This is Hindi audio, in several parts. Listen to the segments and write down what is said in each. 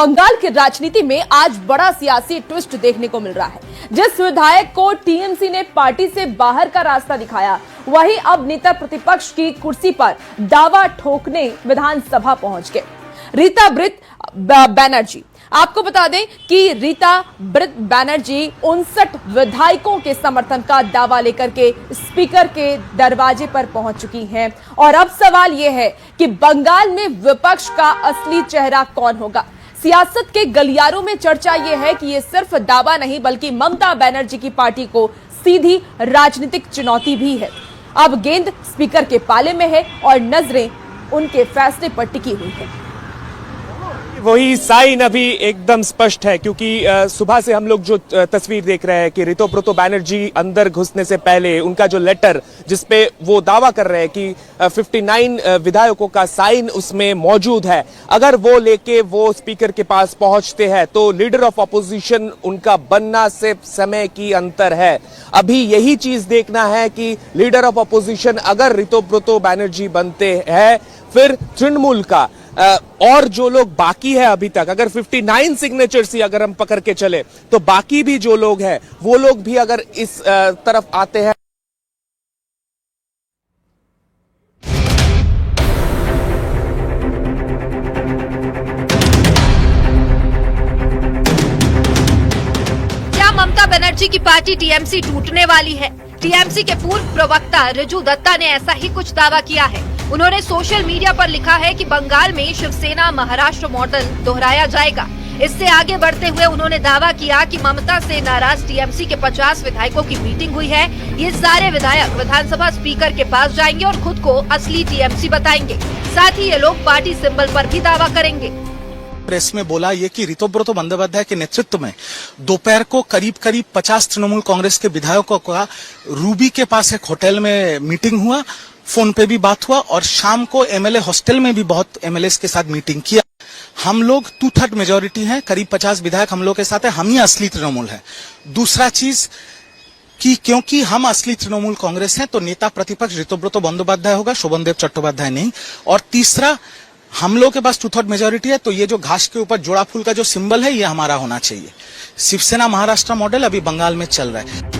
बंगाल की राजनीति में आज बड़ा सियासी ट्विस्ट देखने को मिल रहा है। जिस विधायक को टीएमसी ने पार्टी से बाहर का रास्ता दिखाया, वही अब नेता प्रतिपक्ष की कुर्सी पर दावा ठोकने विधानसभा पहुंच गए। रीता ब्रित बैनर्जी, आपको बता दें कि रीता ब्रित बैनर्जी 59 विधायकों के समर्थन का दावा लेकर के स्पीकर के दरवाजे पर पहुंच चुकी हैं। और अब सवाल यह है कि बंगाल में विपक्ष का असली चेहरा कौन होगा। सियासत के गलियारों में चर्चा यह है कि यह सिर्फ दावा नहीं बल्कि ममता बनर्जी की पार्टी को सीधी राजनीतिक चुनौती भी है। अब गेंद स्पीकर के पाले में है और नजरें उनके फैसले पर टिकी हुई है। वही साइन अभी एकदम स्पष्ट है, क्योंकि सुबह से हम लोग जो तस्वीर देख रहे हैं कि ऋतुब्रत बैनर्जी अंदर घुसने से पहले उनका जो लेटर जिसपे वो दावा कर रहे हैं कि 59 विधायकों का साइन उसमें मौजूद है, अगर वो लेके वो स्पीकर के पास पहुंचते हैं तो लीडर ऑफ अपोजिशन उनका बनना सिर्फ समय की अंतर है। अभी यही चीज देखना है कि लीडर ऑफ अपोजिशन अगर ऋतुब्रत बैनर्जी बनते हैं, फिर तृणमूल का और जो लोग बाकी है अभी तक, अगर 59 सिग्नेचर्स ही अगर हम पकड़ के चले तो बाकी भी जो लोग हैं वो लोग भी अगर इस तरफ आते हैं। क्या ममता बनर्जी की पार्टी टीएमसी टूटने वाली है? टीएमसी के पूर्व प्रवक्ता रिजू दत्ता ने ऐसा ही कुछ दावा किया है। उन्होंने सोशल मीडिया पर लिखा है कि बंगाल में शिवसेना महाराष्ट्र मॉडल दोहराया जाएगा। इससे आगे बढ़ते हुए उन्होंने दावा किया कि ममता से नाराज टीएमसी के 50 विधायकों की मीटिंग हुई है। ये सारे विधायक विधानसभा स्पीकर के पास जाएंगे और खुद को असली टीएमसी बताएंगे। साथ ही ये लोग पार्टी सिंबल पर भी दावा करेंगे। प्रेस में बोला ये कि ऋतुब्रत बंदोपाध्याय के नेतृत्व में दोपहर को करीब 50 तृणमूल कांग्रेस के विधायकों का रूबी के पास एक होटल में मीटिंग हुआ, फोन पे भी बात हुआ और शाम को एमएलए हॉस्टल में भी बहुत एमएलए के साथ मीटिंग किया। हम लोग 2/3 मेजोरिटी हैं, करीब 50 विधायक हम लोग के साथ है, हम ही असली तृणमूल है। दूसरा चीज कि क्योंकि हम असली तृणमूल कांग्रेस हैं तो नेता प्रतिपक्ष ऋतुब्रत बंदोपाध्याय होगा, शोभनदेव चट्टोपाध्याय नहीं। और तीसरा, हम लोग के पास 2/3 मेजोरिटी है तो ये जो घास के ऊपर जोड़ा फूल का जो सिंबल है ये हमारा होना चाहिए। शिवसेना महाराष्ट्र मॉडल अभी बंगाल में चल रहा है।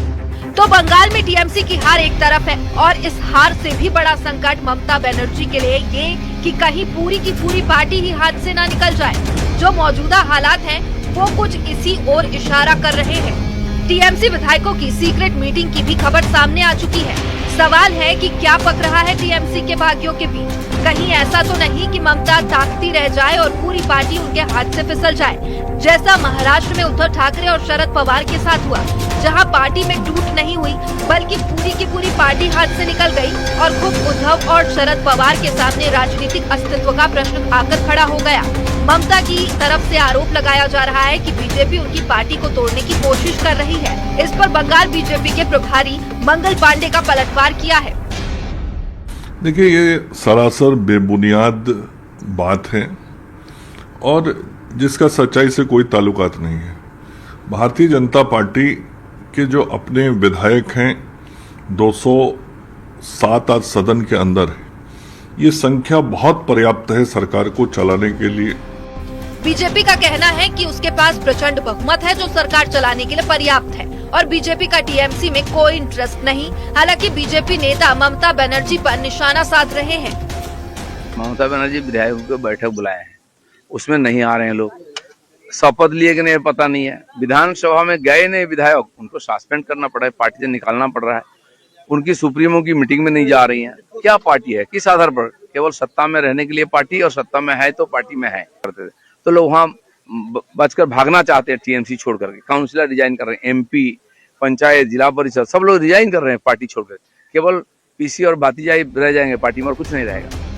तो बंगाल में टीएमसी की हार एक तरफ है और इस हार से भी बड़ा संकट ममता बनर्जी के लिए ये कि कहीं पूरी की पूरी पार्टी ही हाथ से ना निकल जाए। जो मौजूदा हालात हैं वो कुछ इसी ओर इशारा कर रहे हैं। टीएमसी विधायकों की सीक्रेट मीटिंग की भी खबर सामने आ चुकी है। सवाल है कि क्या पक रहा है टीएमसी के भाग्यों के बीच। कहीं ऐसा तो नहीं कि ममता ताकती रह जाए और पूरी पार्टी उनके हाथ से फिसल जाए, जैसा महाराष्ट्र में उद्धव ठाकरे और शरद पवार के साथ हुआ, जहां पार्टी में टूट नहीं हुई बल्कि पूरी की पूरी पार्टी हाथ से निकल गई और खुद उद्धव और शरद पवार के सामने राजनीतिक अस्तित्व का प्रश्न आकर खड़ा हो गया। ममता की तरफ से आरोप लगाया जा रहा है कि बीजेपी उनकी पार्टी को तोड़ने की कोशिश कर रही है। इस पर बंगाल बीजेपी के प्रभारी मंगल पांडे का पलटवार किया है। देखिए, ये सरासर बेबुनियाद बात है और जिसका सच्चाई से कोई ताल्लुकात नहीं है। भारतीय जनता पार्टी के जो अपने विधायक हैं 207 आज सदन के अंदर है, ये संख्या बहुत पर्याप्त है सरकार को चलाने के लिए। बीजेपी का कहना है कि उसके पास प्रचंड बहुमत है जो सरकार चलाने के लिए पर्याप्त है और बीजेपी का टीएमसी में कोई इंटरेस्ट नहीं। हालांकि बीजेपी नेता ममता बनर्जी पर निशाना साध रहे हैं। ममता बनर्जी विधायकों को बैठक बुलाए हैं, उसमें नहीं आ रहे हैं लोग। शपथ लिए कि नहीं पता नहीं है। विधानसभा में गए नहीं विधायक, उनको सस्पेंड करना पड़ा है, पार्टी से निकालना पड़ रहा है। उनकी सुप्रीमो की मीटिंग में नहीं जा रही हैं। क्या पार्टी है, किस आधार पर? केवल सत्ता में रहने के लिए पार्टी, और सत्ता में है तो पार्टी में है करते थे। तो लोग वहाँ बचकर भागना चाहते हैं टीएमसी छोड़ करके। काउंसिलर रिजाइन कर रहे हैं, एमपी, पंचायत, जिला परिषद सब लोग रिजाइन कर रहे हैं पार्टी छोड़कर। केवल पीसी और भातीजाई रह जाएंगे पार्टी में और कुछ नहीं रहेगा।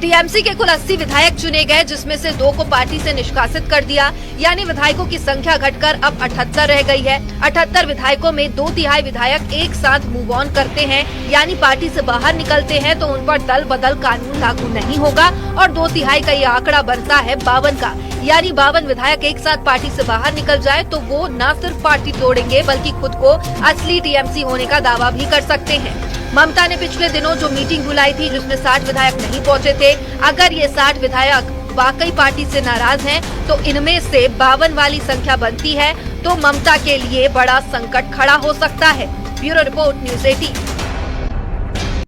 टीएमसी के कुल 80 विधायक चुने गए, जिसमें से 2 को पार्टी से निष्कासित कर दिया, यानी विधायकों की संख्या घटकर अब 78 रह गई है। 78 विधायकों में 2/3 विधायक एक साथ मूव ऑन करते हैं, यानी पार्टी से बाहर निकलते हैं तो उन पर दल बदल कानून लागू नहीं होगा और 2/3 का ये आंकड़ा बनता है 52 का, यानी 52 विधायक एक साथ पार्टी से बाहर निकल जाए तो वो न सिर्फ पार्टी तोड़ेंगे बल्कि खुद को असली टीएमसी होने का दावा भी कर सकते हैं। ममता ने पिछले दिनों जो मीटिंग बुलाई थी जिसमें 60 विधायक नहीं पहुंचे थे, अगर ये 60 विधायक वाकई पार्टी से नाराज हैं, तो इनमें से 52 वाली संख्या बनती है तो ममता के लिए बड़ा संकट खड़ा हो सकता है। Bureau report, news 18।